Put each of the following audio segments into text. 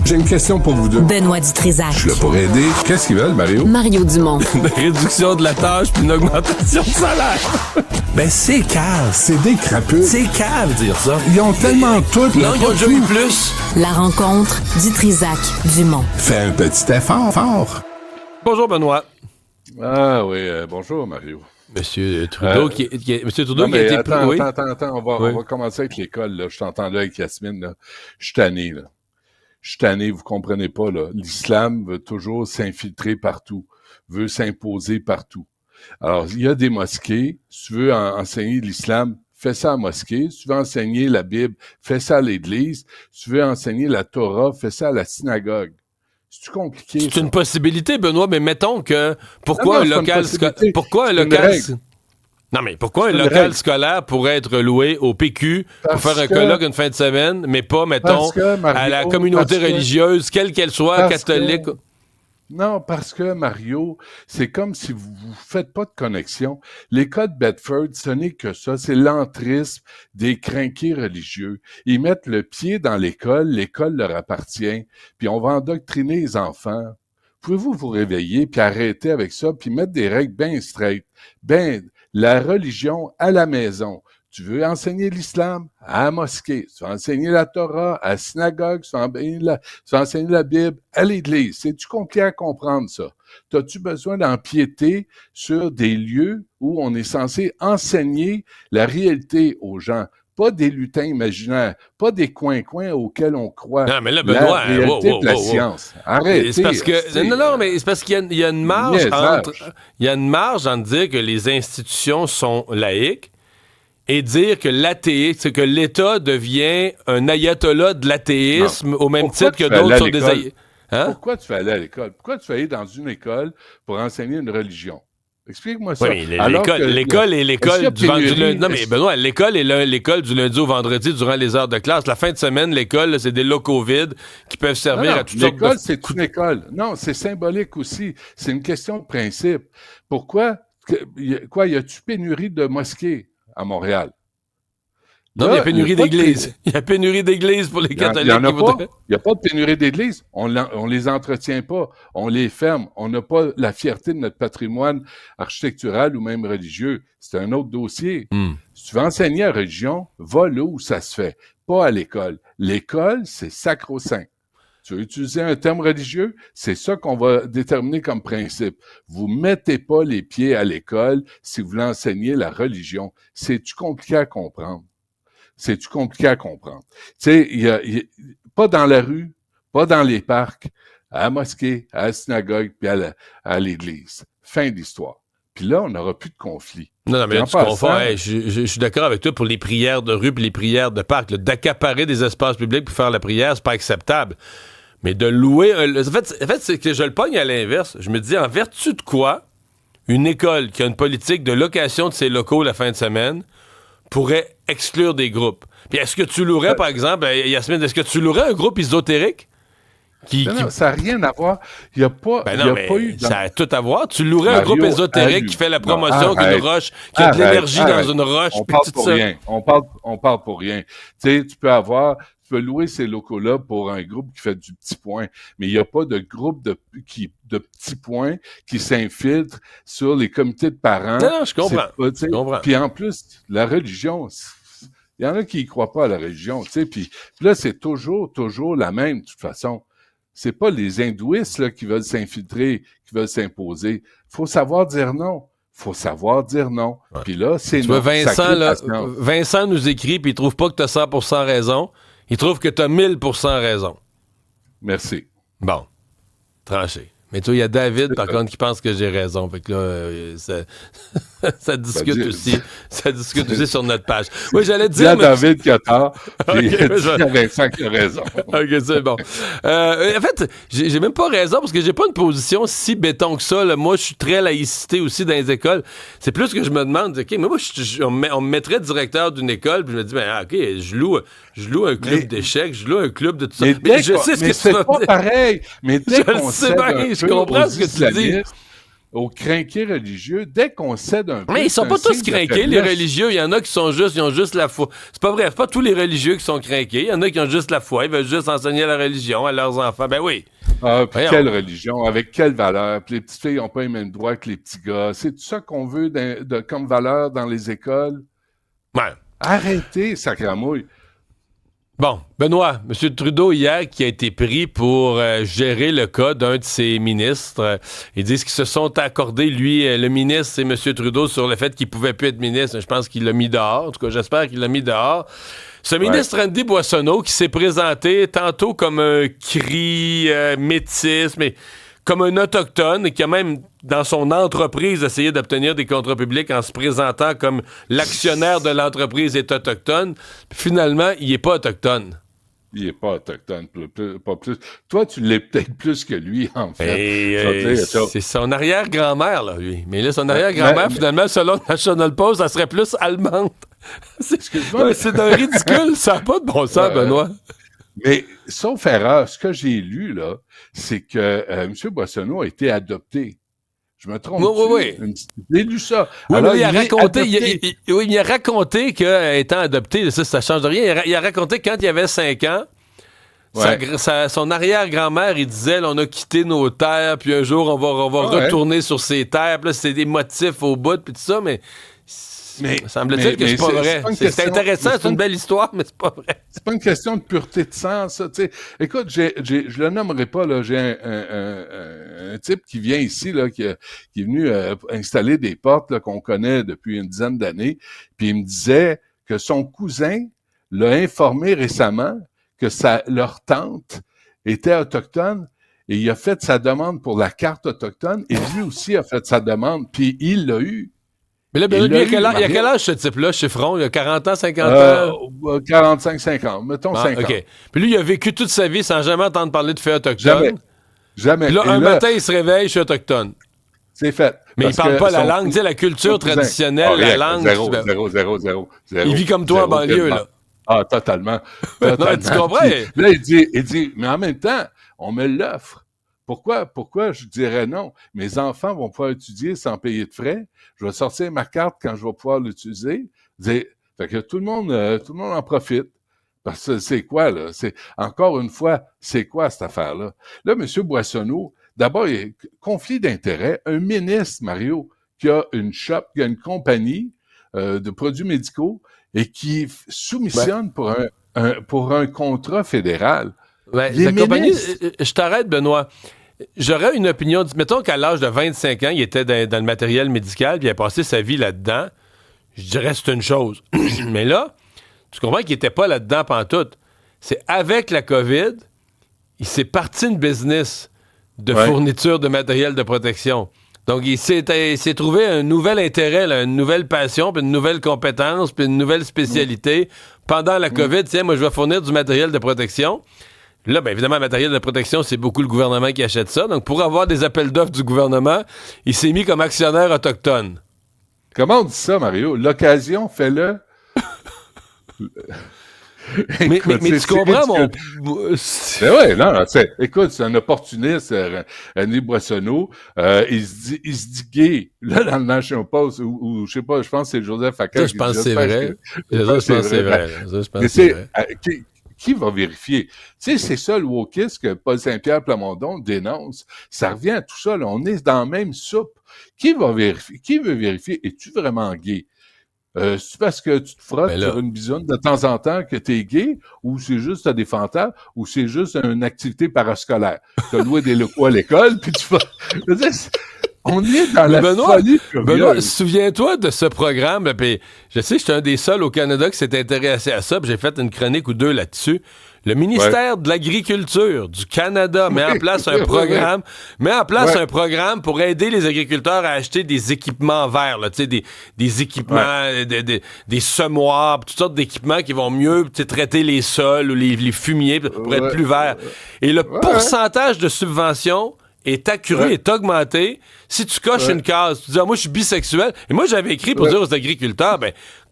J'ai une question pour vous deux. Benoît Dutrisac. Je suis là pour aider. Qu'est-ce qu'ils veulent, Mario? Mario Dumont. Une réduction de la tâche puis une augmentation de salaire. Ben, c'est cave. C'est des crapules. C'est cave, dire ça. Ils ont tellement tout. Non, ils ont déjà eu plus. La rencontre Dutrisac-Dumont. Fais un petit effort, fort. Bonjour, Benoît. Ah oui, bonjour Mario. Monsieur Trudeau, Monsieur Trudeau non, qui a été... Attends, on va commencer avec l'école, là. Je t'entends là avec Yasmine, là. Je suis tanné, là. Je suis tanné, vous comprenez pas, là. L'islam veut toujours s'infiltrer partout, veut s'imposer partout. Alors, il y a des mosquées, si tu veux enseigner l'islam, fais ça à la mosquée. Si tu veux enseigner la Bible, fais ça à l'église. Si tu veux enseigner la Torah, fais ça à la synagogue. C'est-tu compliqué? C'est une possibilité, Benoît, mais mettons que... Pourquoi un local scolaire scolaire pourrait être loué au PQ pour faire un colloque une fin de semaine, mais pas, mettons, Mario, à la communauté religieuse, quelle qu'elle soit, catholique? Non, parce que, Mario, c'est comme si vous ne faites pas de connexion. L'école de Bedford, ce n'est que ça, c'est l'entrisme des crinqués religieux. Ils mettent le pied dans l'école leur appartient, puis on va endoctriner les enfants. Pouvez-vous vous réveiller, puis arrêter avec ça, puis mettre des règles bien straight? La religion à la maison. Tu veux enseigner l'islam à la mosquée. Tu veux enseigner la Torah à la synagogue. Tu veux enseigner la Bible à l'église. C'est-tu compliqué à comprendre, ça? T'as-tu besoin d'empiéter sur des lieux où on est censé enseigner la réalité aux gens? Pas des lutins imaginaires, pas des coins-coins auxquels on croit. Non, mais là, Benoît, la réalité de la science. Arrêtez. C'est parce que, mais c'est parce qu'il y a une marge entre dire que les institutions sont laïques et dire que l'athéisme, que l'État devient un ayatollah de l'athéisme au même titre que d'autres sont des ayatollahs. Hein? Pourquoi tu fais aller à l'école? Pourquoi tu fais aller dans une école pour enseigner une religion? Explique-moi ça. Oui, l'école est l'école du lundi. Non, mais Benoît, l'école est l'école du lundi au vendredi durant les heures de classe. La fin de semaine, l'école, là, c'est des locaux vides qui peuvent servir à toutes sortes de... L'école, c'est une école. Non, c'est symbolique aussi. C'est une question de principe. Pourquoi? Y a-tu pénurie de mosquées à Montréal? Non, il y a pénurie d'églises. Il y a pénurie d'églises pour les catholiques. Il n'y a pas de pénurie d'églises. On les entretient pas. On les ferme. On n'a pas la fierté de notre patrimoine architectural ou même religieux. C'est un autre dossier. Si tu veux enseigner la religion, va là où ça se fait. Pas à l'école. L'école, c'est sacro-saint. Tu veux utiliser un terme religieux? C'est ça qu'on va déterminer comme principe. Vous mettez pas les pieds à l'école si vous voulez enseigner la religion. C'est-tu compliqué à comprendre? C'est-tu compliqué à comprendre? Tu sais, pas dans la rue, pas dans les parcs, à la mosquée, à la synagogue, puis à l'église. Fin d'histoire. Puis là, on n'aura plus de conflit. Non, mais là, tu confonds. Je suis d'accord avec toi pour les prières de rue et les prières de parc. D'accaparer des espaces publics pour faire la prière, c'est pas acceptable. Mais de louer... En fait, c'est que je le pogne à l'inverse. Je me dis, en vertu de quoi une école qui a une politique de location de ses locaux la fin de semaine pourrait exclure des groupes? Puis est-ce que tu louerais, par exemple, Yasmine, est-ce que tu louerais un groupe ésotérique? Non, ça n'a rien à voir. Il n'y a pas, pas eu... Ça a tout à voir. Tu louerais un groupe ésotérique qui fait la promotion d'une roche, qui a de l'énergie dans une roche. On parle pour rien. On parle pour rien. Tu sais, tu peux louer ces locaux-là pour un groupe qui fait du petit point, mais il n'y a pas de groupe de petits points qui s'infiltrent sur les comités de parents. Non, je comprends. Puis en plus, la religion, il y en a qui ne croient pas à la religion, tu sais, puis là, c'est toujours la même, de toute façon. C'est pas les hindouistes là, qui veulent s'infiltrer, qui veulent s'imposer. Il faut savoir dire non. Ouais. Puis là, c'est non. Vincent nous écrit, puis il trouve pas que tu as 100% raison. Il trouve que tu as 1000% raison. Merci. Bon. Tranché. Mais toi, il y a David, par contre, qui pense que j'ai raison. Fait que là, ça discute aussi. Ça discute aussi sur notre page. Oui, j'allais dire... Il y a David qui a tort, puis il y a Vincent qui a raison. OK, c'est bon. En fait, j'ai même pas raison, parce que j'ai pas une position si béton que ça. Là. Moi, je suis très laïcité aussi dans les écoles. C'est plus que je me demande, OK, mais moi, on me mettrait directeur d'une école, puis je me dis, OK, je loue un club d'échecs, je loue un club de tout ça. Mais je sais ce que tu vas dire. C'est pas pareil. Mais dès qu'on je comprends ce que tu dis. aux crinqués religieux, dès qu'on cède un peu... Mais ils sont c'est pas un tous signe de crinqués, les faiblesse. religieux. Il y en a qui ils ont juste la foi. C'est pas vrai, c'est pas tous les religieux qui sont crinqués. Il y en a qui ont juste la foi. Ils veulent juste enseigner la religion à leurs enfants. Ben oui. Ah, puis Voyons. quelle religion, avec quelle valeur? Puis les petites filles n'ont pas les mêmes droits que les petits gars. C'est tout ça qu'on veut comme valeur dans les écoles? Ouais. Arrêtez, sacramouille. Bon, Benoît, M. Trudeau, hier, qui a été pris pour gérer le cas d'un de ses ministres, ils disent qu'ils se sont accordés, lui, le ministre et M. Trudeau, sur le fait qu'il pouvait plus être ministre. Je pense qu'il l'a mis dehors. En tout cas, j'espère qu'il l'a mis dehors. Ce ministre Andy Boissonneau, qui s'est présenté tantôt comme un cri métis, mais comme un autochtone, et qui a même, dans son entreprise, essayé d'obtenir des contrats publics en se présentant comme l'actionnaire de l'entreprise est autochtone. Puis finalement, il n'est pas autochtone. Il n'est pas autochtone, pas plus. Toi, tu l'es peut-être plus que lui, en fait. C'est son arrière-grand-mère, là, lui. Mais là, son arrière-grand-mère, finalement, selon National Post, elle serait plus allemande. Excuse-moi. C'est d'un ridicule. Ça n'a pas de bon sens, Benoît. Mais, sauf erreur, ce que j'ai lu, là, c'est que M. Boissonneau a été adopté. Je me trompe. Oui. J'ai lu ça. Oui, alors, il a raconté qu'étant adopté, ça change de rien. Il a raconté quand il avait 5 ans, son arrière-grand-mère, il disait, là, on a quitté nos terres, puis un jour, on va retourner sur ces terres. Puis là, c'est des motifs au bout, puis tout ça, mais semble-t-il que c'est pas vrai. C'est intéressant, c'est une belle histoire, mais c'est pas vrai. C'est pas une question de pureté de sang, ça. T'sais. Écoute, je le nommerai pas, là. J'ai un type qui vient ici, là, qui est venu installer des portes là, qu'on connaît depuis une dizaine d'années, puis il me disait que son cousin l'a informé récemment que leur tante était autochtone. Et il a fait sa demande pour la carte autochtone, et lui aussi a fait sa demande, puis il l'a eu. Mais là, il y a quel âge ce type-là, chiffron? Il a 40 ans, 50 ans? 45-50, mettons 50. OK. Puis lui, il a vécu toute sa vie sans jamais entendre parler de faits autochtones. Jamais. Puis là, matin, il se réveille, je suis autochtone. C'est fait. Mais il parle pas la langue, tu sais, la culture traditionnelle, la langue. Zéro. Il vit comme toi en banlieue, là. Ah, totalement. Non, tu comprends? Puis, là, il dit, mais en même temps, on me l'offre. Pourquoi je dirais non? Mes enfants vont pouvoir étudier sans payer de frais. Je vais sortir ma carte quand je vais pouvoir l'utiliser. Fait que tout le monde en profite. Parce que c'est quoi, là? Encore une fois, c'est quoi cette affaire-là? Là, M. Boissonneau, d'abord, il y a conflit d'intérêts. Un ministre, Mario, qui a une shop, qui a une compagnie de produits médicaux et qui soumissionne pour un contrat fédéral. Ouais, la compagnie, je t'arrête, Benoît. J'aurais une opinion. Mettons qu'à l'âge de 25 ans, il était dans le matériel médical, puis il a passé sa vie là-dedans. Je dirais que c'est une chose. Mais là, tu comprends qu'il n'était pas là-dedans pantoute. C'est avec la COVID, il s'est parti une business de fourniture de matériel de protection. Donc, il s'est trouvé un nouvel intérêt, là, une nouvelle passion, puis une nouvelle compétence, puis une nouvelle spécialité. Pendant la COVID, tiens, moi, je vais fournir du matériel de protection. Là, bien évidemment, le matériel de protection, c'est beaucoup le gouvernement qui achète ça. Donc, pour avoir des appels d'offres du gouvernement, il s'est mis comme actionnaire autochtone. Comment on dit ça, Mario? L'occasion, fais-le. mais tu comprends, mon... Mais non, écoute, c'est un opportuniste, Andy Boissonneau. Il se dit gay. Là, dans le National Post, ou je sais pas, je pense que c'est Joseph Facal. Je pense que c'est vrai. Je pense que c'est vrai. Qui va vérifier? Tu sais, c'est ça le wokisme que Paul Saint-Pierre Plamondon dénonce. Ça revient à tout ça, là. On est dans la même soupe. Qui va vérifier? Qui veut vérifier? Es-tu vraiment gay? C'est parce que tu te frottes sur une bisoune de temps en temps que t'es gay, ou c'est juste t'as des fantasmes, ou c'est juste une activité parascolaire. T'as loué des locaux à l'école, puis tu vas... On est dans la folie furieuse. Benoît, souviens-toi de ce programme, là, puis je sais que j'étais un des seuls au Canada qui s'est intéressé à ça, puis j'ai fait une chronique ou deux là-dessus. Le ministère de l'Agriculture du Canada met en place un programme, un programme pour aider les agriculteurs à acheter des équipements verts, là, tu sais, des équipements, des semoirs, toutes sortes d'équipements qui vont mieux traiter les sols ou les fumiers pour être plus verts. Et le pourcentage de subvention est accru, est augmenté. Si tu coches une case, tu dis moi je suis bisexuel. Et moi j'avais écrit pour dire aux agriculteurs,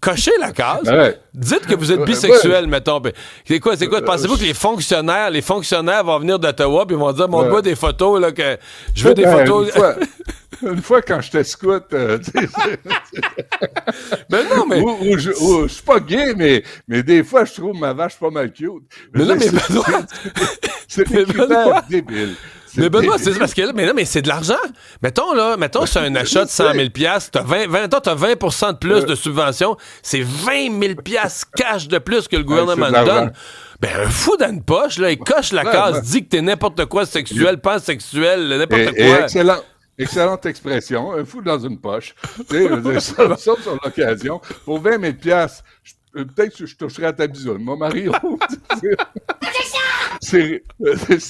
cochez la case. Dites que vous êtes bisexuel, mettons. C'est quoi? Pensez-vous que les fonctionnaires vont venir d'Ottawa puis vont dire montre-moi des photos là que je veux des photos. Une fois, quand j'étais scout, Mais non, mais... je suis pas gay, mais des fois, je trouve ma vache pas mal cute. Mais non, mais C'est- Benoît... c'est Mais des Benoît- critères débiles. Mais Benoît, débile. c'est parce que là, mais non, mais c'est de l'argent. Mettons, c'est un achat de 100 000 t'as 20 de plus de subvention, c'est 20 000 cash de plus que le gouvernement c'est de te l'argent. donne. Ben, un fou dans une poche, là, il coche la case, dit que t'es n'importe quoi sexuel, pansexuel, n'importe Et quoi. excellente expression, un fou dans une poche. Tu sais, je veux dire, ça sur l'occasion. Pour 20 000 peut-être que je toucherai à ta bisoune. Moi, Mario, c'est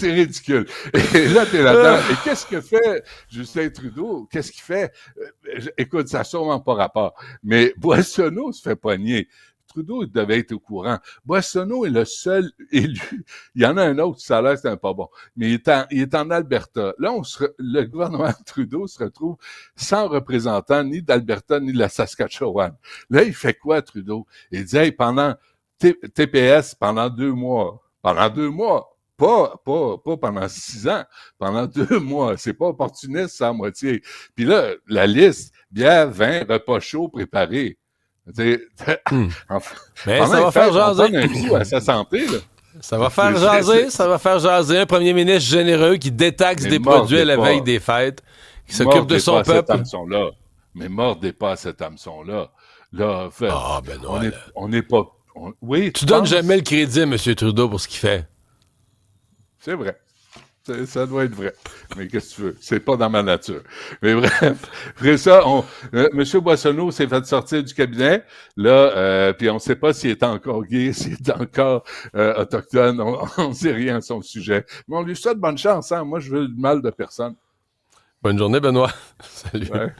ridicule. Et là, t'es là-dedans. Et qu'est-ce que fait Justin Trudeau? Qu'est-ce qu'il fait? Écoute, ça n'a sûrement pas rapport. Mais Boissonneau se fait poigner. Trudeau il devait être au courant. Boissonneau est le seul élu. Il y en a un autre, ça a l'air c'est un pas bon. Mais il est en Alberta. Là, le gouvernement Trudeau se retrouve sans représentant ni d'Alberta ni de la Saskatchewan. Là, il fait quoi, Trudeau? Il dit, hey, pendant TPS, pendant 2 mois. Pendant 2 mois. Pas pendant 6 ans. Pendant 2 mois. C'est pas opportuniste, ça, à moitié. Puis là, la liste, bière, vin, repas chaud préparé. Mais Pendant ça va les faire fêtes, on jaser. donne un coup à sa santé, là. Ça va faire C'est- jaser, c'est- ça va faire jaser. Un premier ministre généreux qui détaxe Mais des mordez produits à la pas. veille des fêtes, qui s'occupe de Mordez son pas à cet peuple. hameçon-là. Mais mordez pas à cet hameçon-là. Là, fait, Ah, ben non. on n'est pas... oui, Tu donnes penses? jamais le crédit à M. Trudeau pour ce qu'il fait. C'est vrai. Ça doit être vrai. Mais qu'est-ce que tu veux? C'est pas dans ma nature. Mais bref, après ça, M. Boissonneau s'est fait sortir du cabinet. Là, puis on ne sait pas s'il est encore gay, s'il est encore autochtone. On ne sait rien à son sujet. Mais on lui souhaite bonne chance. Hein? Moi, je veux le mal de personne. Bonne journée, Benoît. Salut. Ouais,